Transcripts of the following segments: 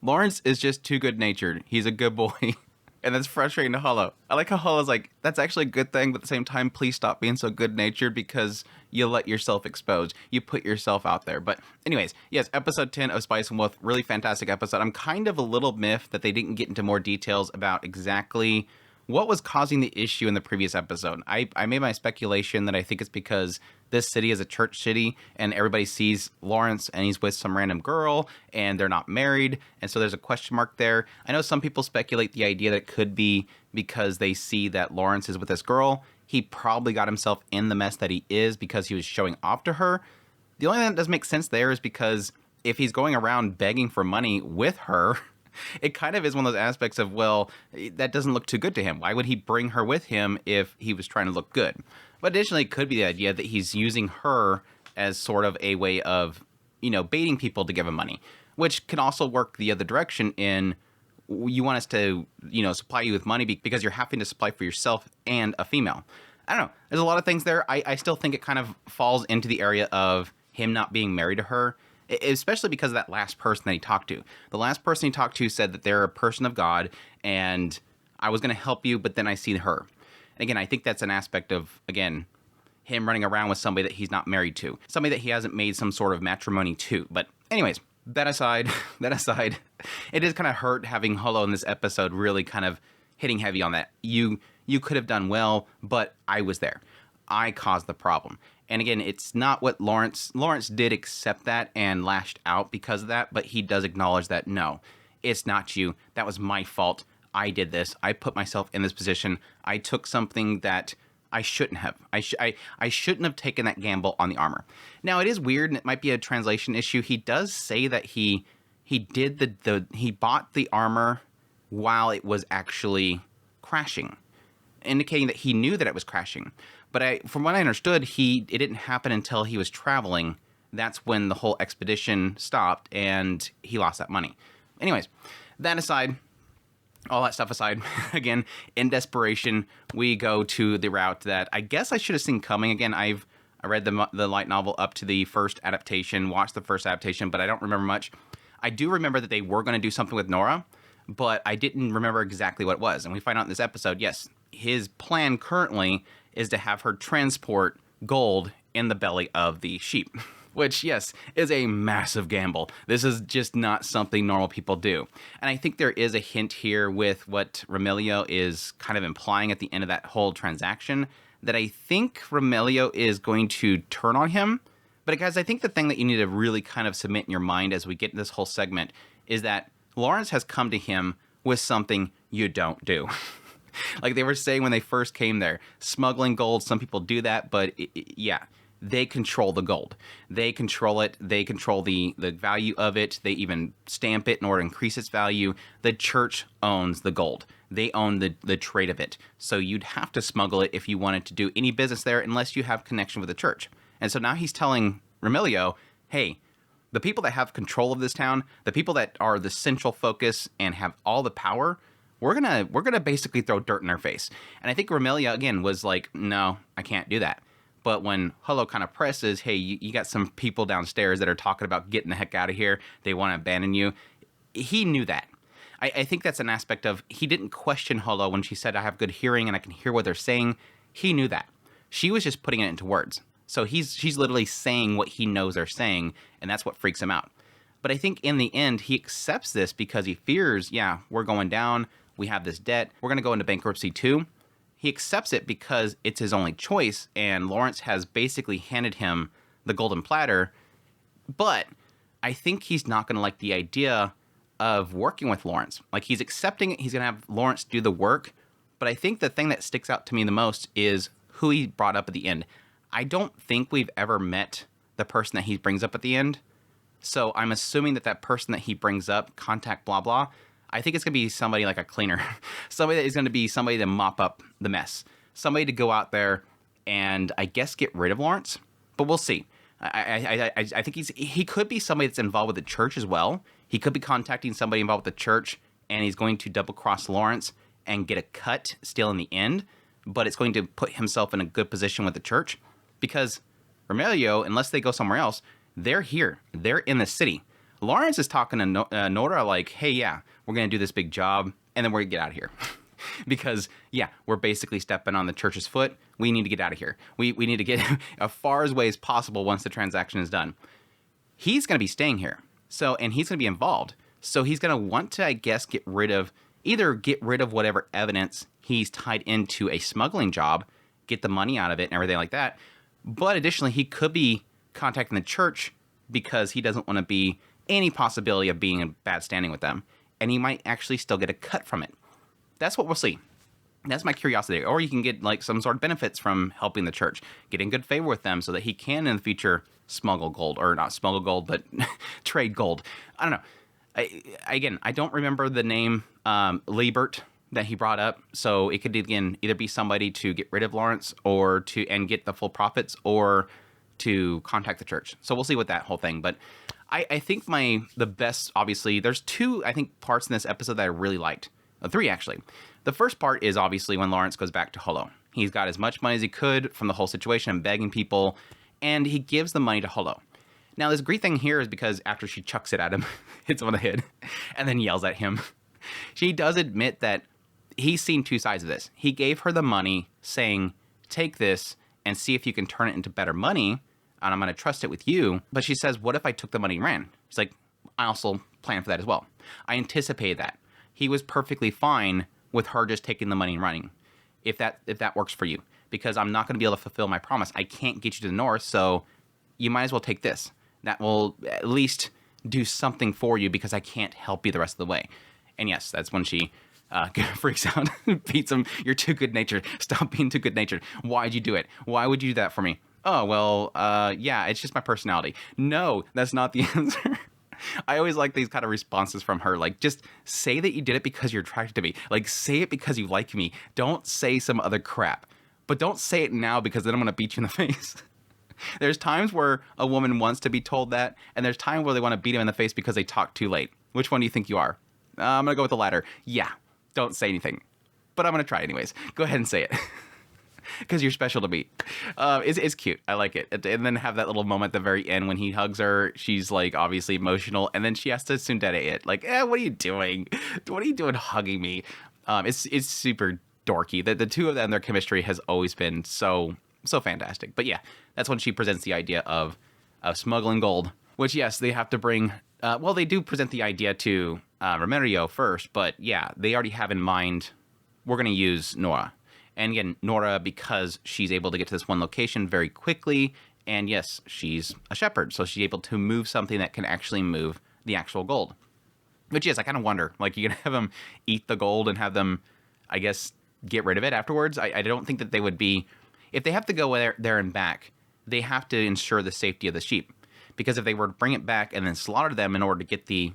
Lawrence is just too good-natured. He's a good boy. And that's frustrating to Holo. I like how Holo's like, that's actually a good thing, but at the same time, please stop being so good-natured because you let yourself expose. You put yourself out there. But anyways, yes, episode 10 of Spice and Wolf, really fantastic episode. I'm kind of a little miffed that they didn't get into more details about exactly what was causing the issue in the previous episode. I made my speculation that I think it's because this city is a church city and everybody sees Lawrence and he's with some random girl and they're not married. And so there's a question mark there. I know some people speculate the idea that it could be because they see that Lawrence is with this girl. He probably got himself in the mess that he is because he was showing off to her. The only thing that doesn't make sense there is because if he's going around begging for money with her, it kind of is one of those aspects of, well, that doesn't look too good to him. Why would he bring her with him if he was trying to look good? But additionally, it could be the idea that he's using her as sort of a way of, baiting people to give him money, which can also work the other direction in, you want us to, supply you with money because you're having to supply for yourself and a female. I don't know. There's a lot of things there. I still think it kind of falls into the area of him not being married to her, especially because of that last person that he talked to. The last person he talked to said that they're a person of God and I was going to help you, but then I see her. And again, I think that's an aspect of, again, him running around with somebody that he's not married to, somebody that he hasn't made some sort of matrimony to. But anyways, that aside, it is kind of hurt having Holo in this episode really kind of hitting heavy on that. You could have done well, but I was there. I caused the problem. And again, it's not what Lawrence did accept that and lashed out because of that, but he does acknowledge that, no, it's not you. That was my fault. I did this. I put myself in this position. I took something that I shouldn't have. I shouldn't have taken that gamble on the armor. Now, it is weird, and it might be a translation issue. He does say that he bought the armor while it was actually crashing, indicating that he knew that it was crashing. But from what I understood, it didn't happen until he was traveling. That's when the whole expedition stopped, and he lost that money. Anyways, that aside, all that stuff aside, again, in desperation, we go to the route that I guess I should have seen coming. Again, I read the light novel up to the first adaptation, watched the first adaptation, but I don't remember much. I do remember that they were going to do something with Nora, but I didn't remember exactly what it was. And we find out in this episode, yes, his plan currently is to have her transport gold in the belly of the sheep, which, yes, is a massive gamble. This is just not something normal people do. And I think there is a hint here with what Remilio is kind of implying at the end of that whole transaction, that I think Remilio is going to turn on him. But guys, I think the thing that you need to really kind of submit in your mind as we get in this whole segment is that Lawrence has come to him with something you don't do. Like they were saying when they first came there, smuggling gold, some people do that, but yeah, they control the gold. They control it. They control the value of it. They even stamp it in order to increase its value. The church owns the gold. They own the trade of it. So you'd have to smuggle it if you wanted to do any business there unless you have connection with the church. And so now he's telling Remilio, hey, the people that have control of this town, the people that are the central focus and have all the power, we're gonna basically throw dirt in their face. And I think Remilio, again, was like, no, I can't do that. But when Holo kind of presses, hey, you got some people downstairs that are talking about getting the heck out of here, they want to abandon you, he knew that. I think that's an aspect of, he didn't question Holo when she said, I have good hearing and I can hear what they're saying. He knew that. She was just putting it into words. So she's literally saying what he knows they're saying, and that's what freaks him out. But I think in the end, he accepts this because he fears, yeah, we're going down, we have this debt, we're going to go into bankruptcy too. He accepts it because it's his only choice, and Lawrence has basically handed him the golden platter. But I think he's not going to like the idea of working with Lawrence. Like, he's accepting it, he's going to have Lawrence do the work. But I think the thing that sticks out to me the most is who he brought up at the end. I don't think we've ever met the person that he brings up at the end. So I'm assuming that person that he brings up, contact blah blah, I think it's going to be somebody like a cleaner. Somebody that is going to be somebody to mop up the mess. Somebody to go out there and, I guess, get rid of Lawrence. But we'll see. I think he could be somebody that's involved with the church as well. He could be contacting somebody involved with the church, and he's going to double-cross Lawrence and get a cut still in the end. But it's going to put himself in a good position with the church. Because Remilio, unless they go somewhere else, they're here. They're in the city. Lawrence is talking to Nora like, hey, yeah, we're going to do this big job, and then we're going to get out of here. Because, yeah, we're basically stepping on the church's foot. We need to get out of here. We need to get as far away as possible once the transaction is done. He's going to be staying here. So, and he's going to be involved. So he's going to want to, I guess, get rid of whatever evidence he's tied into a smuggling job, get the money out of it and everything like that. But additionally, he could be contacting the church because he doesn't want to be any possibility of being in bad standing with them. And he might actually still get a cut from it. That's what we'll see. That's my curiosity. Or you can get like some sort of benefits from helping the church, get in good favor with them so that he can in the future smuggle gold, or not smuggle gold, but trade gold. I don't know. I don't remember the name Liebert that he brought up. So it could again either be somebody to get rid of Lawrence or and get the full profits, or to contact the church. So we'll see what that whole thing. But I think the best, obviously, there's two, I think, parts in this episode that I really liked. Three, actually. The first part is obviously when Lawrence goes back to Holo. He's got as much money as he could from the whole situation and begging people, and he gives the money to Holo. Now, this great thing here is because after she chucks it at him, hits him on the head, and then yells at him, she does admit that he's seen two sides of this. He gave her the money saying, take this and see if you can turn it into better money, and I'm going to trust it with you. But she says, what if I took the money and ran? She's like, I also planned for that as well. I anticipated that. He was perfectly fine with her just taking the money and running, if that works for you, because I'm not going to be able to fulfill my promise. I can't get you to the north, so you might as well take this. That will at least do something for you because I can't help you the rest of the way. And yes, that's when she freaks out, beats him. You're too good-natured. Stop being too good-natured. Why'd you do it? Why would you do that for me? Oh, well, yeah, it's just my personality. No, that's not the answer. I always like these kind of responses from her. Like, just say that you did it because you're attracted to me. Like, say it because you like me. Don't say some other crap. But don't say it now because then I'm going to beat you in the face. There's times where a woman wants to be told that, and there's times where they want to beat him in the face because they talk too late. Which one do you think you are? I'm going to go with the latter. Yeah, don't say anything. But I'm going to try anyways. Go ahead and say it. Because you're special to me. It's cute. I like it. And then have that little moment at the very end when he hugs her. She's like obviously emotional, and then she has to tsundere it. Like, what are you doing? What are you doing hugging me? It's super dorky. The two of them, their chemistry has always been so fantastic. But yeah, that's when she presents the idea of smuggling gold. Which yes, they have to bring. Well, they do present the idea to Remedio first, but yeah, they already have in mind we're going to use Nora. And again, Nora, because she's able to get to this one location very quickly, and yes, she's a shepherd, so she's able to move something that can actually move the actual gold. Which yes, I kind of wonder, like, you're going to have them eat the gold and have them, I guess, get rid of it afterwards? I don't think that they would be, if they have to go there and back, they have to ensure the safety of the sheep. Because if they were to bring it back and then slaughter them in order to get the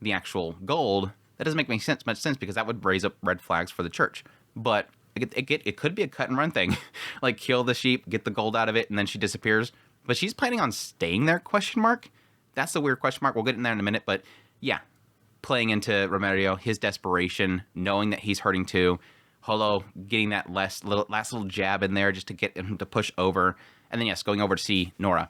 actual gold, that doesn't make much sense because that would raise up red flags for the church. But it could be a cut and run thing. Like, kill the sheep, get the gold out of it, and then she disappears. But she's planning on staying there, question mark? That's the weird question mark. We'll get in there in a minute. But yeah, playing into Remedio, his desperation, knowing that he's hurting too. Holo getting that last little jab in there just to get him to push over. And then yes, going over to see Nora.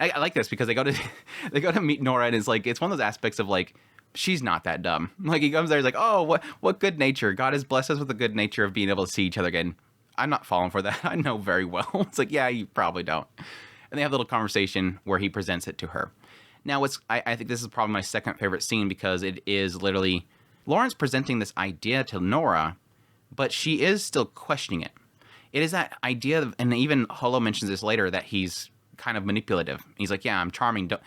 I like this because they go to meet Nora, and it's like, it's one of those aspects of like, she's not that dumb. Like, he comes there, he's like, oh, what good nature. God has blessed us with the good nature of being able to see each other again. I'm not falling for that. I know very well. It's like, yeah, you probably don't. And they have a little conversation where he presents it to her. Now, I think this is probably my second favorite scene because it is literally Lawrence presenting this idea to Nora, but she is still questioning it. It is that idea of, and even Holo mentions this later, that he's kind of manipulative. He's like, yeah, I'm charming. Don't,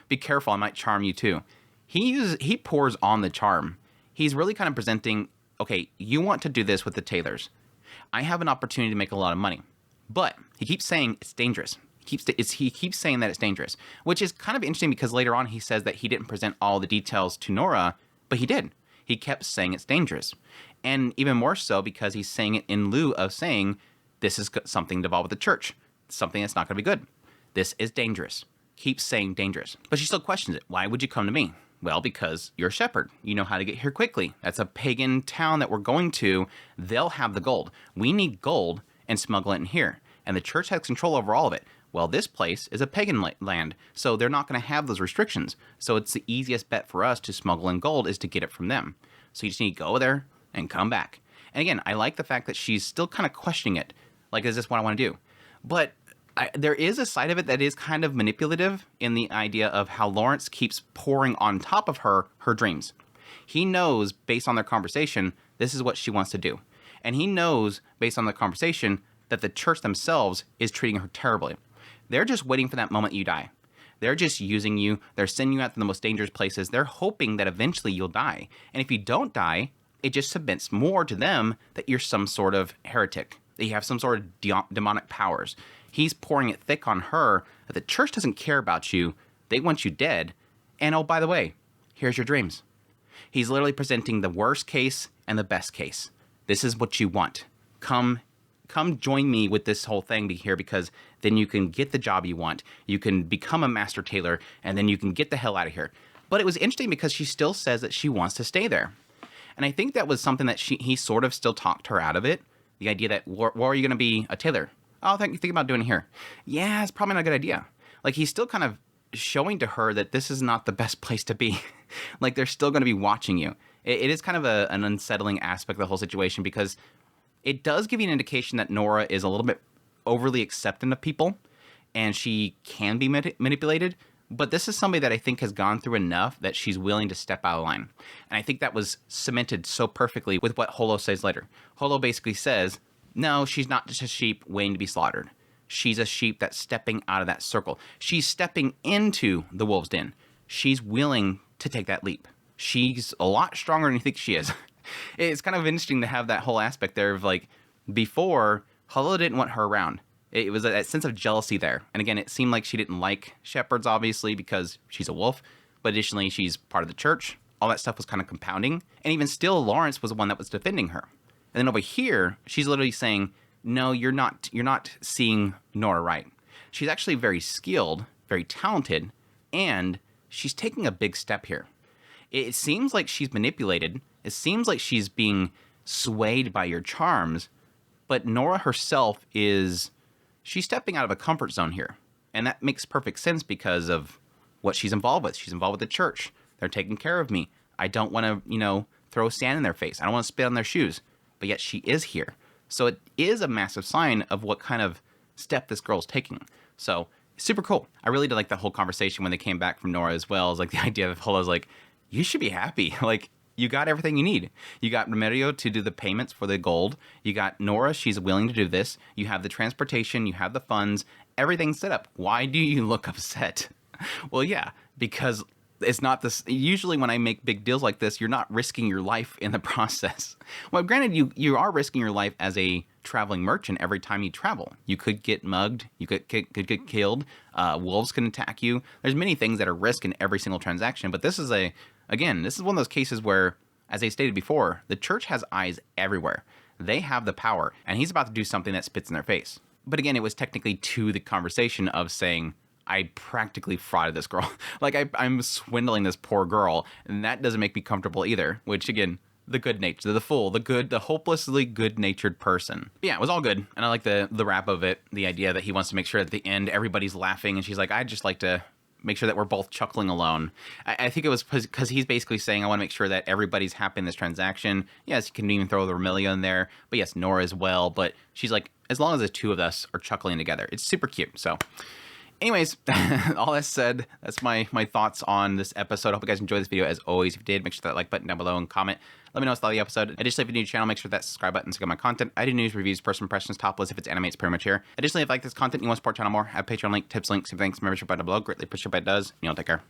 be careful. I might charm you too. He pours on the charm. He's really kind of presenting, okay, you want to do this with the Taylors. I have an opportunity to make a lot of money. But he keeps saying it's dangerous. He keeps saying that it's dangerous, which is kind of interesting because later on he says that he didn't present all the details to Nora, but he did. He kept saying it's dangerous. And even more so because he's saying it in lieu of saying this is something involved with the church, something that's not going to be good. This is dangerous. Keeps saying dangerous. But she still questions it. Why would you come to me? Well, because you're a shepherd. You know how to get here quickly. That's a pagan town that we're going to. They'll have the gold. We need gold and smuggle it in here. And the church has control over all of it. Well, this place is a pagan land, so they're not going to have those restrictions. So it's the easiest bet for us to smuggle in gold is to get it from them. So you just need to go there and come back. And again, I like the fact that she's still kind of questioning it. Like, is this what I want to do? But there is a side of it that is kind of manipulative in the idea of how Lawrence keeps pouring on top of her dreams. He knows, based on their conversation, this is what she wants to do. And he knows, based on the conversation, that the church themselves is treating her terribly. They're just waiting for that moment you die. They're just using you. They're sending you out to the most dangerous places. They're hoping that eventually you'll die. And if you don't die, it just submits more to them that you're some sort of heretic, that you have some sort of demonic powers. He's pouring it thick on her that the church doesn't care about you. They want you dead. And oh, by the way, here's your dreams. He's literally presenting the worst case and the best case. This is what you want. Come join me with this whole thing here, because then you can get the job you want. You can become a master tailor, and then you can get the hell out of here. But it was interesting because she still says that she wants to stay there. And I think that was something that he sort of still talked her out of it. The idea that, where are you going to be a tailor? Oh, think about doing it here. Yeah, it's probably not a good idea. Like, he's still kind of showing to her that this is not the best place to be. Like, they're still going to be watching you. It is kind of an unsettling aspect of the whole situation, because it does give you an indication that Nora is a little bit overly accepting of people, and she can be manipulated. But this is somebody that I think has gone through enough that she's willing to step out of line. And I think that was cemented so perfectly with what Holo says later. Holo basically says, no, she's not just a sheep waiting to be slaughtered. She's a sheep that's stepping out of that circle. She's stepping into the wolf's den. She's willing to take that leap. She's a lot stronger than you think she is. It's kind of interesting to have that whole aspect there of, like, before, Holo didn't want her around. It was a sense of jealousy there. And again, it seemed like she didn't like shepherds, obviously, because she's a wolf. But additionally, she's part of the church. All that stuff was kind of compounding. And even still, Lawrence was the one that was defending her. And then over here, she's literally saying, no, you're not seeing Nora right. She's actually very skilled, very talented, and she's taking a big step here. It seems like she's manipulated. It seems like she's being swayed by your charms. But Nora herself she's stepping out of a comfort zone here. And that makes perfect sense because of what she's involved with. She's involved with the church. They're taking care of me. I don't want to, throw sand in their face. I don't want to spit on their shoes. But yet she is here. So it is a massive sign of what kind of step this girl's taking. So super cool. I really did like the whole conversation when they came back from Nora as well. Is like the idea of Holo's like, you should be happy. Like, you got everything you need. You got Remedio to do the payments for the gold. You got Nora. She's willing to do this. You have the transportation. You have the funds. Everything's set up. Why do you look upset? Well, yeah, because it's not this. Usually when I make big deals like this, you're not risking your life in the process. Well, granted, you are risking your life as a traveling merchant every time you travel. You could get mugged. You could get killed. Wolves can attack you. There's many things that are risk in every single transaction. But this is this is one of those cases where, as I stated before, the church has eyes everywhere. They have the power, and he's about to do something that spits in their face. But again, it was technically to the conversation of saying, I practically frauded this girl. Like, I'm swindling this poor girl, and that doesn't make me comfortable either. Which, again, the good nature, the fool, the hopelessly good-natured person. But yeah, it was all good, and I like the wrap of it, the idea that he wants to make sure at the end everybody's laughing, and she's like, I'd just like to make sure that we're both chuckling alone. I think it was because he's basically saying, I want to make sure that everybody's happy in this transaction. Yes, you can even throw the Remedio in there, but yes, Nora as well. But she's like, as long as the two of us are chuckling together, it's super cute. So anyways, all that said, that's my thoughts on this episode. I hope you guys enjoyed this video. As always, if you did, make sure that like button down below and comment. Let me know what's thought of the episode. Additionally, if you're new to the channel, make sure that subscribe button to get my content. I do news, reviews, personal impressions, top lists. If it's anime, it's pretty much here. Additionally, if you like this content and you want to support the channel more, I have a Patreon link, tips, links, everything, membership button below. Greatly appreciate it, but it does. You know, take care.